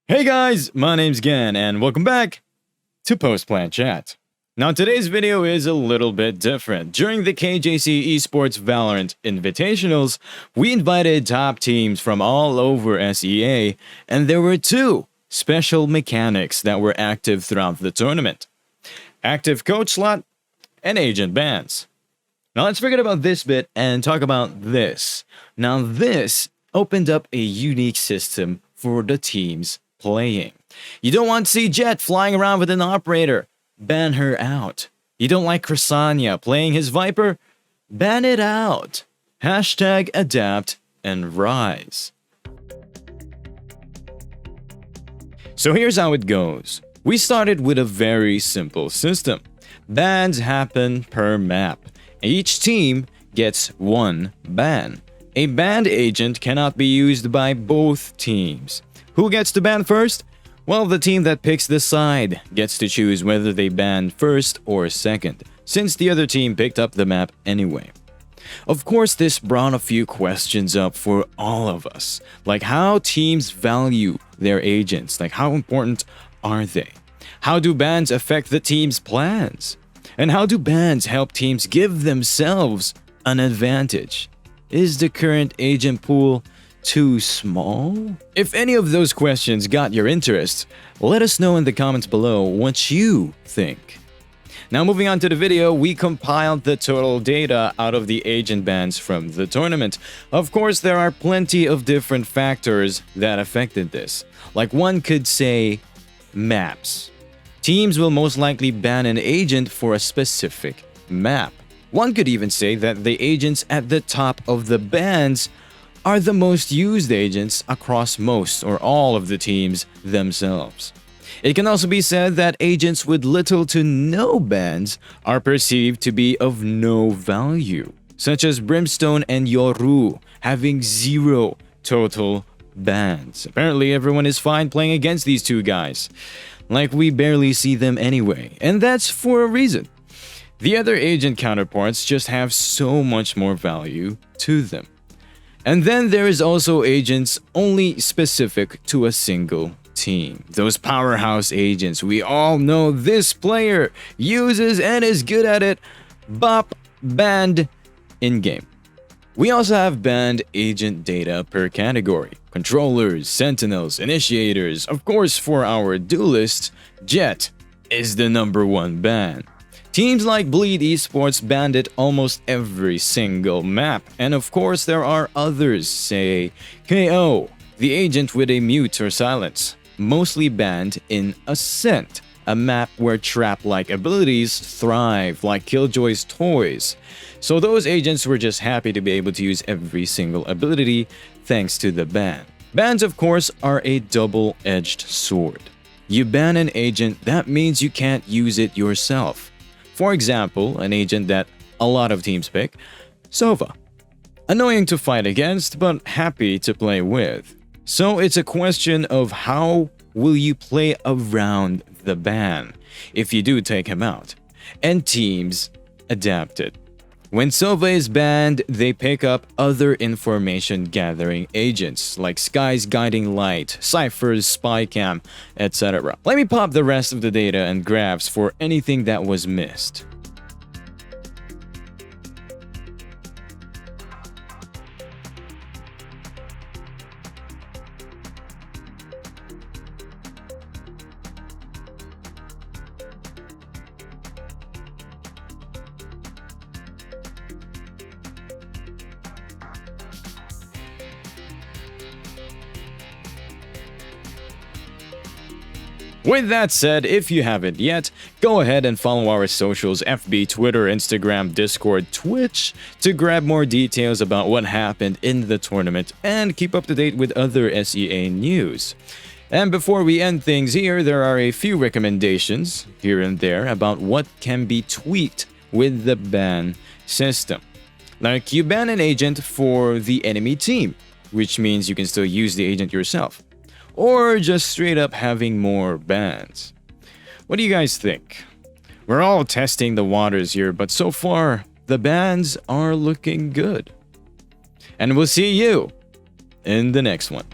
Hey guys, my name's Gan and welcome back to Post-Plan Chat. Now today's video is a little bit different. During the KJC eSports VALORANT Invitationals, we invited top teams from all over SEA, and there were two special mechanics that were active throughout the tournament. Active coach slot and agent bans. Now let's forget about this bit and talk about this. Now this opened up a unique system for the teams playing. You don't want to see Jett flying around with an operator? Ban her out. You don't like Chrysania playing his Viper? Ban it out. Hashtag adapt and rise. So here's how it goes. We started with a very simple system. Bans happen per map. Each team gets one ban. A banned agent cannot be used by both teams. Who gets to ban first? Well, the team that picks the side gets to choose whether they ban first or second, since the other team picked up the map anyway. Of course, this brought a few questions up for all of us, like how teams value their agents, like how important are they? How do bans affect the team's plans? And how do bans help teams give themselves an advantage? Is the current agent pool too small? If any of those questions got your interest, let us know in the comments below what you think. Now moving on to the video, we compiled the total data out of the agent bans from the tournament. Of course, there are plenty of different factors that affected this. Like one could say, maps. Teams will most likely ban an agent for a specific map. One could even say that the agents at the top of the bans are the most used agents across most or all of the teams themselves. It can also be said that agents with little to no bans are perceived to be of no value, such as Brimstone and Yoru having 0 total bans. Apparently everyone is fine playing against these two guys, like we barely see them anyway, and that's for a reason. The other agent counterparts just have so much more value to them. And then there is also agents only specific to a single team. Those powerhouse agents we all know this player uses and is good at it. Bop, banned in-game. We also have banned agent data per category. Controllers, sentinels, initiators. Of course, for our duelists, Jett is the #1 ban. Teams like Bleed Esports banned it almost every single map, and of course there are others, say KO, the agent with a mute or silence, mostly banned in Ascent, a map where trap-like abilities thrive like Killjoy's toys. So those agents were just happy to be able to use every single ability thanks to the ban. Bans, of course, are a double-edged sword. You ban an agent, that means you can't use it yourself. For example, an agent that a lot of teams pick, Sova. Annoying to fight against, but happy to play with. So it's a question of how will you play around the ban if you do take him out. And teams adapted. When Sova is banned, they pick up other information gathering agents like Sky's Guiding Light, Cypher's Spycam, etc. Let me pop the rest of the data and graphs for anything that was missed. With that said, if you haven't yet, go ahead and follow our socials, FB, Twitter, Instagram, Discord, Twitch, to grab more details about what happened in the tournament and keep up to date with other SEA news. And before we end things here, there are a few recommendations here and there about what can be tweaked with the ban system. Like you ban an agent for the enemy team, which means you can still use the agent yourself. Or just straight up having more bans. What do you guys think? We're all testing the waters here, but so far, the bans are looking good. And we'll see you in the next one.